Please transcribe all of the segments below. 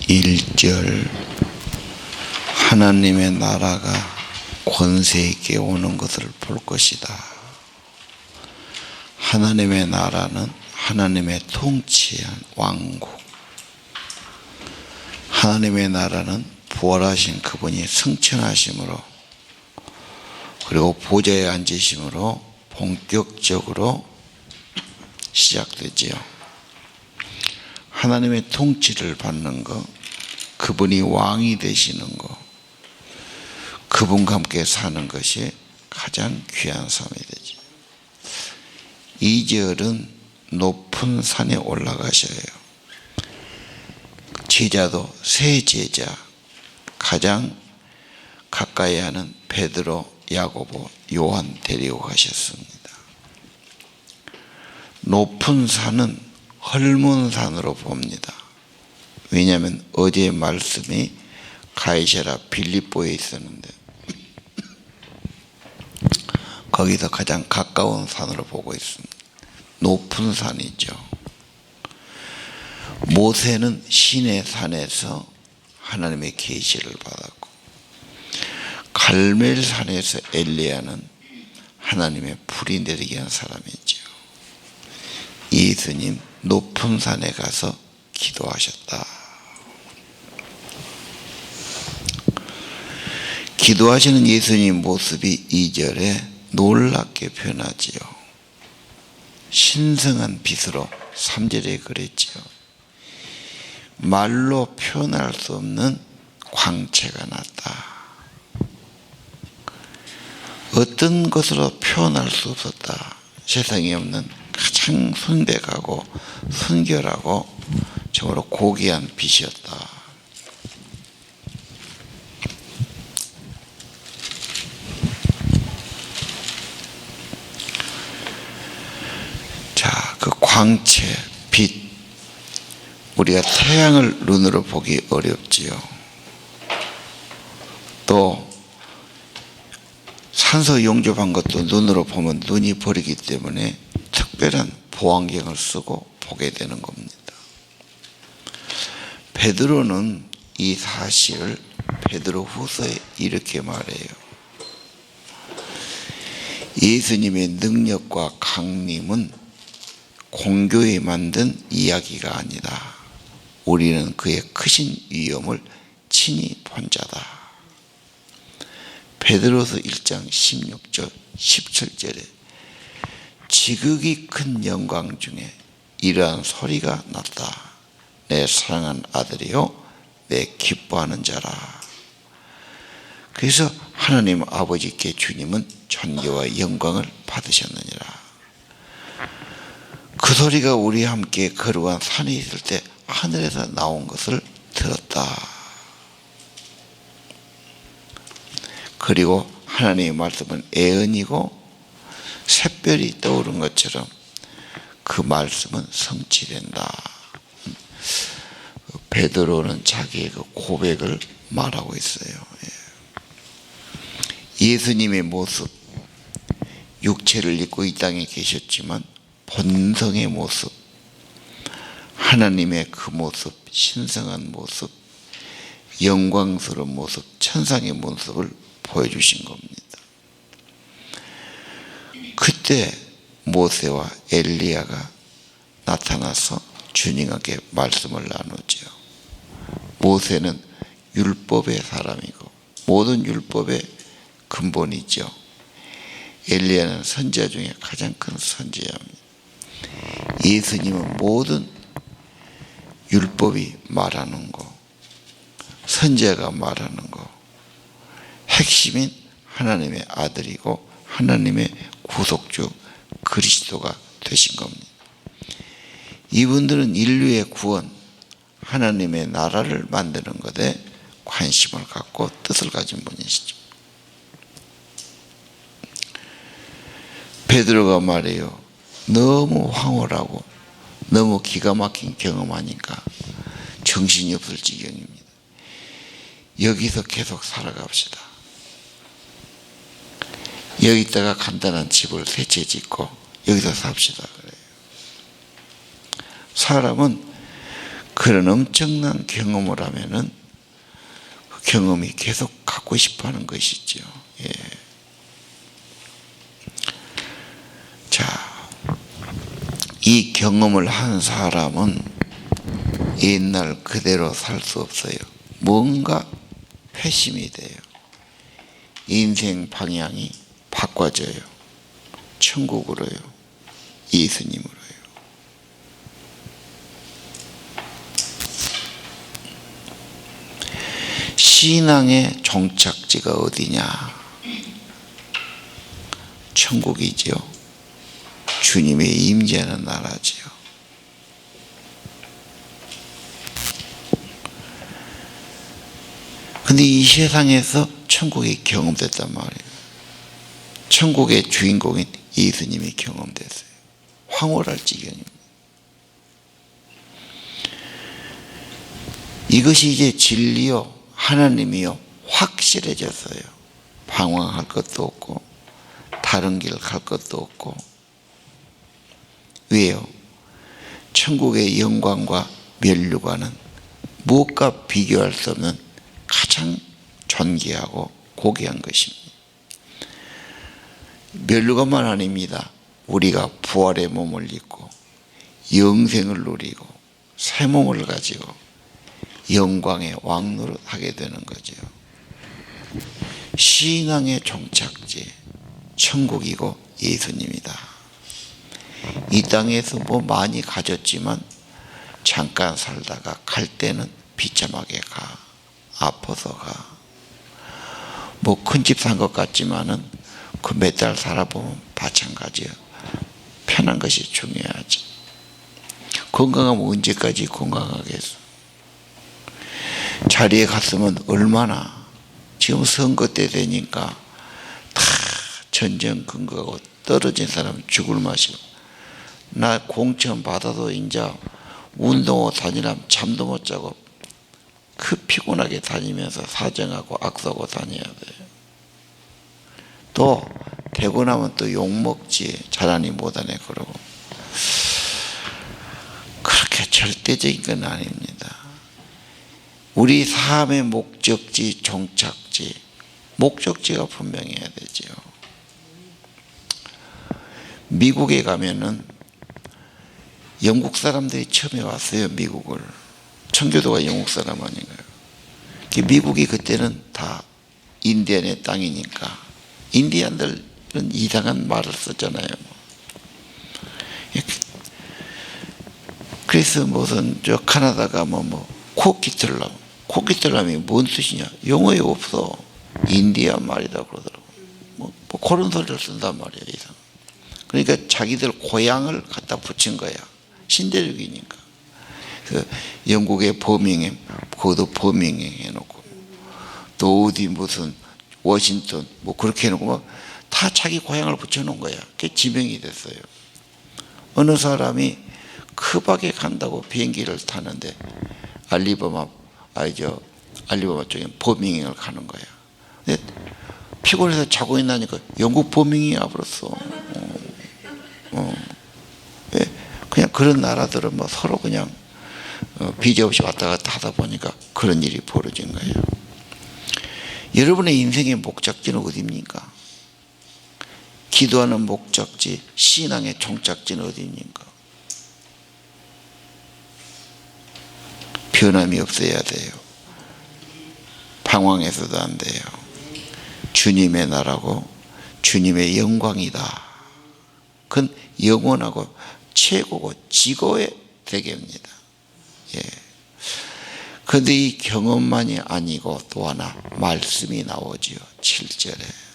1절 하나님의 나라가 권세 있게 오는 것을 볼 것이다. 하나님의 나라는 하나님의 통치한 왕국, 하나님의 나라는 부활하신 그분이 승천하심으로 그리고 보좌에 앉으심으로 본격적으로 시작되지요. 하나님의 통치를 받는 것, 그분이 왕이 되시는 것, 그분과 함께 사는 것이 가장 귀한 삶이 되죠. 2절은 높은 산에 올라가셔야 해요. 제자도 세 제자, 가장 가까이 하는 베드로, 야고보, 요한 데리고 가셨습니다. 높은 산은 헐문 산으로 봅니다. 왜냐하면 어제의 말씀이 가이사랴 빌립보에 있었는데 거기서 가장 가까운 산으로 보고 있습니다. 높은 산이죠. 모세는 시내 산에서 하나님의 계시를 받았고 갈멜산에서 엘리야는 하나님의 불이 내리게 한 사람이죠. 예수님 높은 산에 가서 기도하셨다. 기도하시는 예수님 모습이 2절에 놀랍게 변하지요. 신성한 빛으로 3절에 그랬지요. 말로 표현할 수 없는 광채가 났다. 어떤 것으로 표현할 수 없었다. 세상에 없는 가장 순백하고 순결하고 정말로 고귀한 빛이었다. 자, 그 광채, 빛, 우리가 태양을 눈으로 보기 어렵지요. 또 산소 용접한 것도 눈으로 보면 눈이 버리기 때문에 특별한 보안경을 쓰고 보게 되는 겁니다. 베드로는 이 사실을 베드로후서에 이렇게 말해요. 예수님의 능력과 강림은 공교에 만든 이야기가 아니다. 우리는 그의 크신 위엄을 친히 본 자다. 베드로서 1장 16절 17절에 지극히 큰 영광 중에 이러한 소리가 났다. 내 사랑하는 아들이요 내 기뻐하는 자라. 그래서 하나님 아버지께 주님은 존귀와 영광을 받으셨느니라. 그 소리가 우리와 함께 거룩한 산에 있을 때 하늘에서 나온 것을 들었다. 그리고 하나님의 말씀은 애언이고 샛별이 떠오른 것처럼 그 말씀은 성취된다. 베드로는 자기의 그 고백을 말하고 있어요. 예수님의 모습, 육체를 입고 이 땅에 계셨지만 본성의 모습, 하나님의 그 모습, 신성한 모습, 영광스러운 모습, 천상의 모습을 보여주신 겁니다. 그때 모세와 엘리야가 나타나서 주님에게 말씀을 나누죠. 모세는 율법의 사람이고 모든 율법의 근본이죠. 엘리야는 선지자 중에 가장 큰 선지자입니다. 예수님은 모든 율법이 말하는 거, 선지자가 말하는 거, 핵심인 하나님의 아들이고 하나님의 구속주 그리스도가 되신 겁니다. 이분들은 인류의 구원, 하나님의 나라를 만드는 것에 관심을 갖고 뜻을 가진 분이시죠. 베드로가 말해요. 너무 황홀하고 너무 기가 막힌 경험하니까 정신이 없을 지경입니다. 여기서 계속 살아갑시다. 여기다가 간단한 집을 세 채 짓고 여기서 삽시다 그래요. 사람은 그런 엄청난 경험을 하면은 그 경험이 계속 갖고 싶어 하는 것이죠. 예. 자, 이 경험을 한 사람은 옛날 그대로 살 수 없어요. 뭔가 회심이 돼요. 인생 방향이 바꿔져요. 천국으로요. 예수님으로요. 신앙의 종착지가 어디냐? 천국이죠. 주님의 임재하는 나라지요. 근데 이 세상에서 천국이 경험됐단 말이에요. 천국의 주인공인 예수님이 경험됐어요. 황홀할 지경입니다. 이것이 이제 진리요, 하나님이요, 확실해졌어요. 방황할 것도 없고, 다른 길 갈 것도 없고. 왜요? 천국의 영광과 면류관은 무엇과 비교할 수 없는 가장 존귀하고 고귀한 것입니다. 면류관만 아닙니다. 우리가 부활의 몸을 입고 영생을 누리고 새 몸을 가지고 영광의 왕노릇하게 되는 거죠. 신앙의 종착지 천국이고 예수님이다. 이 땅에서 뭐 많이 가졌지만 잠깐 살다가 갈 때는 비참하게 가. 아파서 가. 뭐 큰 집 산 것 같지만은 그 몇 달 살아보면 마찬가지예요. 편한 것이 중요하지. 건강하면 언제까지 건강하겠어. 자리에 갔으면 얼마나. 지금 선거 때 되니까 다 전쟁 근거하고 떨어진 사람 죽을 맛이고. 나 공천 받아도 이제 운동하고 다니려면 잠도 못 자고 그 피곤하게 다니면서 사정하고 악수하고 다녀야 돼요. 또 되고 나면 또 욕먹지. 잘하니 못하네 그러고. 그렇게 절대적인 건 아닙니다. 우리 삶의 목적지, 종착지, 목적지가 분명해야 되죠. 미국에 가면은 영국 사람들이 처음에 왔어요. 미국을. 청교도가 영국 사람 아닌가요? 미국이 그때는 다 인디언의 땅이니까 인디언들은 이상한 말을 썼잖아요. 그래서 무슨 저 카나다가 뭐 코키틀람, 코키틀람이 뭔 뜻이냐? 영어에 없어. 인디언 말이다 그러더라고. 뭐 그런 소리를 쓴단 말이에요. 이상. 그러니까 자기들 고향을 갖다 붙인 거야. 신대륙이니까. 그 영국의 버밍햄, 그것도 버밍햄 해놓고, 또 어디 무슨 워싱턴, 뭐 그렇게 해놓고 막 다 자기 고향을 붙여놓은 거야. 그게 지명이 됐어요. 어느 사람이 크박에 간다고 비행기를 타는데 알리바마 쪽에 버밍햄을 가는 거야. 근데 피곤해서 자고 있나니까 영국 버밍햄이 와버렸어. 그냥 그런 나라들은 뭐 서로 그냥 비자 없이 왔다 갔다 하다 보니까 그런 일이 벌어진 거예요. 여러분의 인생의 목적지는 어디입니까? 기도하는 목적지, 신앙의 종착지는 어디입니까? 변함이 없어야 돼요. 방황해서도 안 돼요. 주님의 나라고 주님의 영광이다. 그건 영원하고 최고고 지고의 대계입니다. 예. 그런데 이 경험만이 아니고 또 하나 말씀이 나오지요. 7절에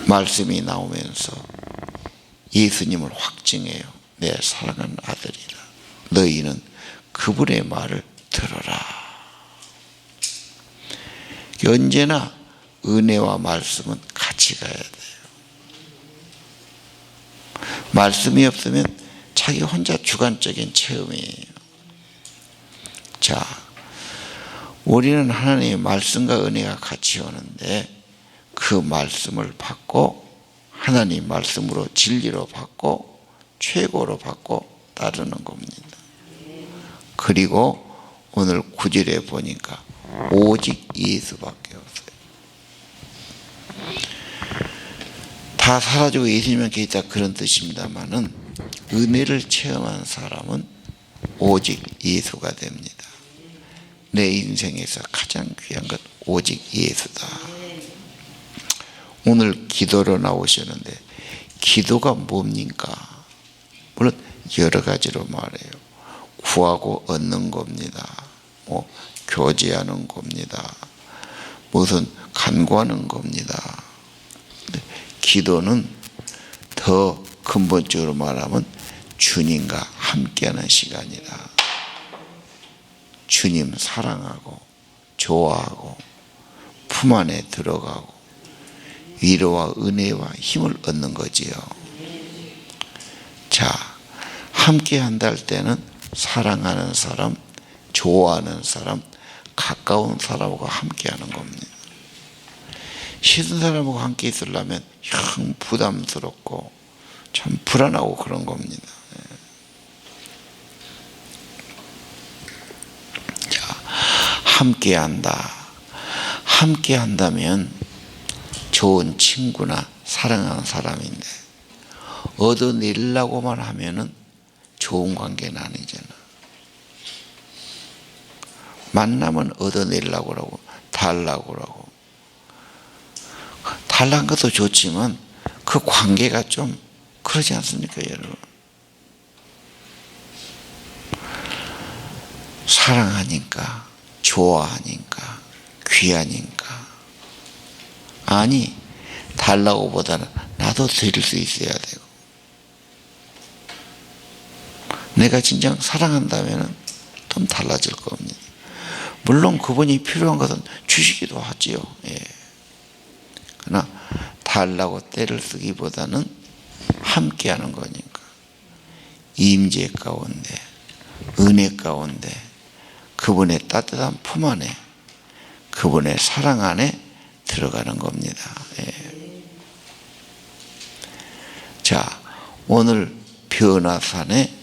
말씀이 나오면서 예수님을 확증해요. 내 사랑하는 아들이다. 너희는 그분의 말을 들어라. 언제나 은혜와 말씀은 같이 가야 돼요. 말씀이 없으면 자기 혼자 주관적인 체험이에요. 자, 우리는 하나님의 말씀과 은혜가 같이 오는데 그 말씀을 받고 하나님 말씀으로 진리로 받고 최고로 받고 따르는 겁니다. 그리고 오늘 9절에 보니까 오직 예수밖에 없어요. 다 사라지고 예수님만 계시다 그런 뜻입니다만은 은혜를 체험한 사람은 오직 예수가 됩니다. 내 인생에서 가장 귀한 것 오직 예수다. 오늘 기도로 나오셨는데 기도가 뭡니까? 물론 여러 가지로 말해요. 구하고 얻는 겁니다. 교제하는 겁니다. 무슨 간구하는 겁니다. 기도는 더 근본적으로 말하면 주님과 함께하는 시간이다. 주님 사랑하고 좋아하고 품 안에 들어가고 위로와 은혜와 힘을 얻는 거지요. 자, 함께 한다 할 때는 사랑하는 사람, 좋아하는 사람, 가까운 사람하고 함께 하는 겁니다. 싫은 사람하고 함께 있으려면 영 부담스럽고 참 불안하고 그런 겁니다. 자, 함께 한다. 함께 한다면 좋은 친구나 사랑하는 사람인데 얻어내려고만 하면은 좋은 관계는 아니잖아. 만나면 얻어내려고 하고 달라고 하고 달라는 것도 좋지만 그 관계가 좀 그러지 않습니까, 여러분? 사랑하니까 좋아하니까 귀하니까 아니 달라고 보다는 나도 드릴 수 있어야 되고 내가 진정 사랑한다면 좀 달라질 겁니다. 물론 그분이 필요한 것은 주시기도 하지요. 예. 그러나 달라고 때를 쓰기보다는 함께하는 거니까 임재 가운데 은혜 가운데 그분의 따뜻한 품 안에 그분의 사랑 안에 들어가는 겁니다. 예. 자, 오늘 변화산에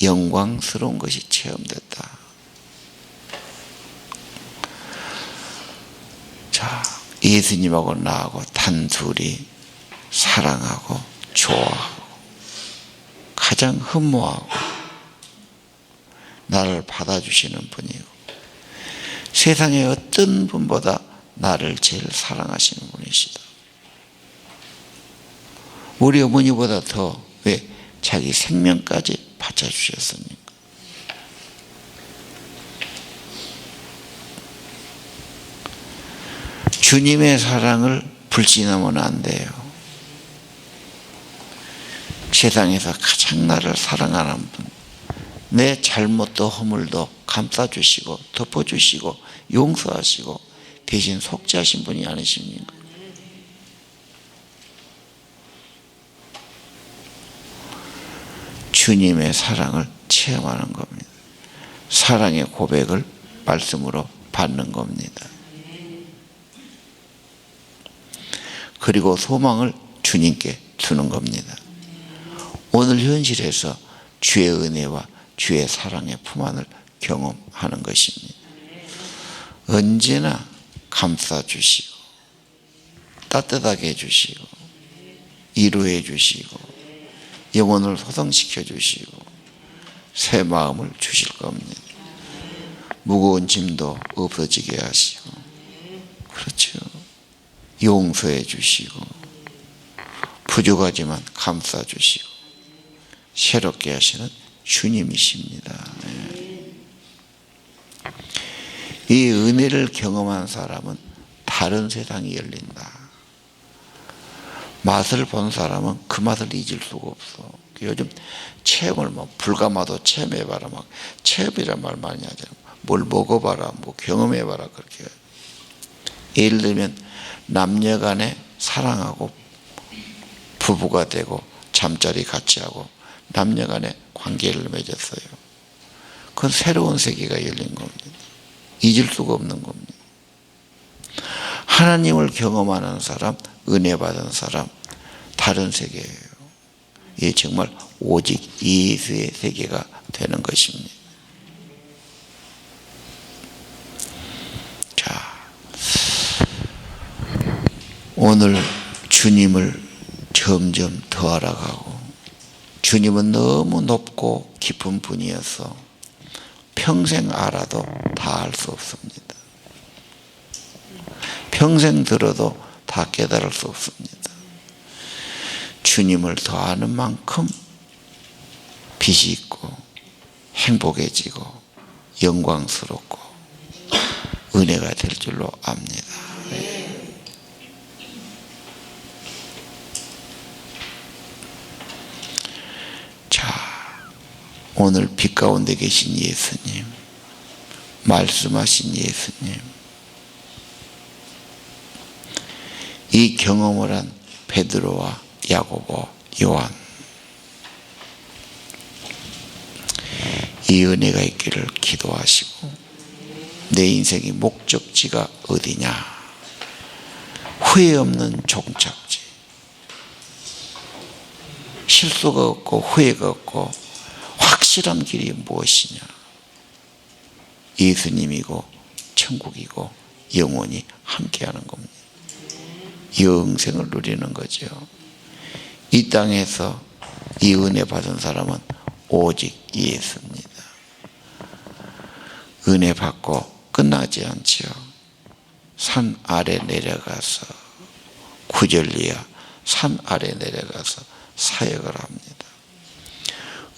영광스러운 것이 체험됐다. 자, 예수님하고 나하고 단둘이 사랑하고 좋아하고 가장 흠모하고 나를 받아주시는 분이고 세상의 어떤 분보다 나를 제일 사랑하시는 분이시다. 우리 어머니보다 더 왜 자기 생명까지 바쳐주셨습니까? 주님의 사랑을 불신하면 안 돼요. 세상에서 가장 나를 사랑하는 분, 내 잘못도 허물도 감싸주시고 덮어주시고 용서하시고 대신 속죄하신 분이 아니십니까? 주님의 사랑을 체험하는 겁니다. 사랑의 고백을 말씀으로 받는 겁니다. 그리고 소망을 주님께 주는 겁니다. 오늘 현실에서 주의 은혜와 주의 사랑의 품 안을 경험하는 것입니다. 언제나 감싸주시고 따뜻하게 해주시고 위로해 주시고 영혼을 소성시켜 주시고 새 마음을 주실 겁니다. 무거운 짐도 없어지게 하시고 그렇죠. 용서해 주시고 부족하지만 감싸 주시고 새롭게 하시는 주님이십니다. 이 은혜를 경험한 사람은 다른 세상이 열린다. 맛을 본 사람은 그 맛을 잊을 수가 없어. 요즘 체험을 불가마도 체험해봐라 체험이란 말 많이 하잖아. 뭘 먹어봐라 경험해봐라 그렇게. 예를 들면 남녀간에 사랑하고 부부가 되고 잠자리 같이 하고 남녀간에 관계를 맺었어요. 그건 새로운 세계가 열린 겁니다. 잊을 수가 없는 겁니다. 하나님을 경험하는 사람, 은혜 받은 사람, 다른 세계예요. 이게 정말 오직 예수의 세계가 되는 것입니다. 오늘 주님을 점점 더 알아가고, 주님은 너무 높고 깊은 분이어서 평생 알아도 다 알 수 없습니다. 평생 들어도 다 깨달을 수 없습니다. 주님을 더 아는 만큼 빛이 있고 행복해지고 영광스럽고 은혜가 될 줄로 압니다. 자, 오늘 빛 가운데 계신 예수님, 말씀하신 예수님, 이 경험을 한 베드로와 야고보, 요한, 이 은혜가 있기를 기도하시고, 내 인생의 목적지가 어디냐? 후회 없는 종착지, 실수가 없고 후회가 없고 확실한 길이 무엇이냐? 예수님이고 천국이고 영원히 함께하는 겁니다. 영생을 누리는 거죠. 이 땅에서 이 은혜 받은 사람은 오직 예수입니다. 은혜 받고 끝나지 않지요. 산 아래 내려가서, 구절리야 산 아래 내려가서 사역을 합니다.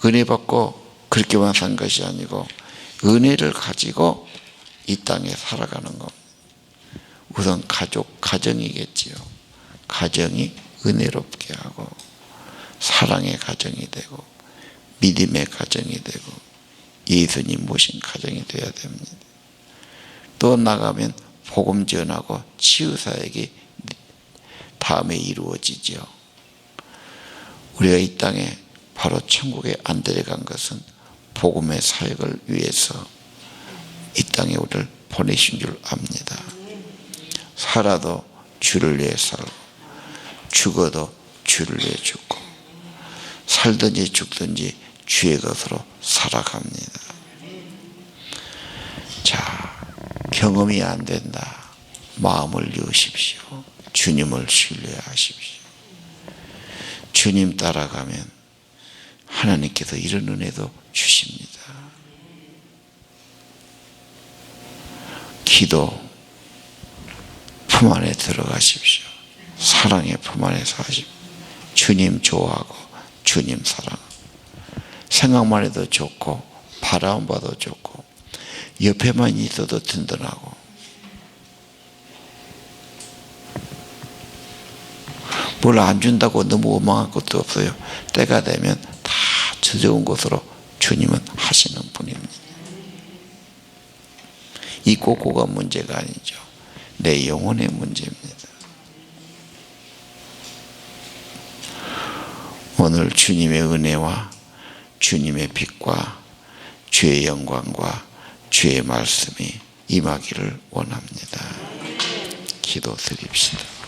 은혜 받고 그렇게만 산 것이 아니고 은혜를 가지고 이 땅에 살아가는 겁니다. 우선 가정이겠지요. 가정이 은혜롭게 하고 사랑의 가정이 되고 믿음의 가정이 되고 예수님 모신 가정이 되어야 됩니다. 또 나가면 복음 전하고 치유사역이 다음에 이루어지죠. 우리가 이 땅에 바로 천국에 안 데려간 것은 복음의 사역을 위해서 이 땅에 우리를 보내신 줄 압니다. 살아도 주를 위해 살고 죽어도 주를 위해 죽고 살든지 죽든지 주의 것으로 살아갑니다. 자, 경험이 안 된다. 마음을 여십시오. 주님을 신뢰하십시오. 주님 따라가면 하나님께서 이런 은혜도 주십니다. 기도 품 안에 들어가십시오. 사랑의 품 안에 사십시오. 주님 좋아하고 주님 사랑. 생각만 해도 좋고 바라만 봐도 좋고 옆에만 있어도 든든하고 뭘 안 준다고 너무 원망할 것도 없어요. 때가 되면 다 저좋은 곳으로 주님은 하시는 분입니다. 이 꼬꼬가 문제가 아니죠. 내 영혼의 문제입니다. 오늘 주님의 은혜와 주님의 빛과 주의 영광과 주의 말씀이 임하기를 원합니다. 기도드립시다.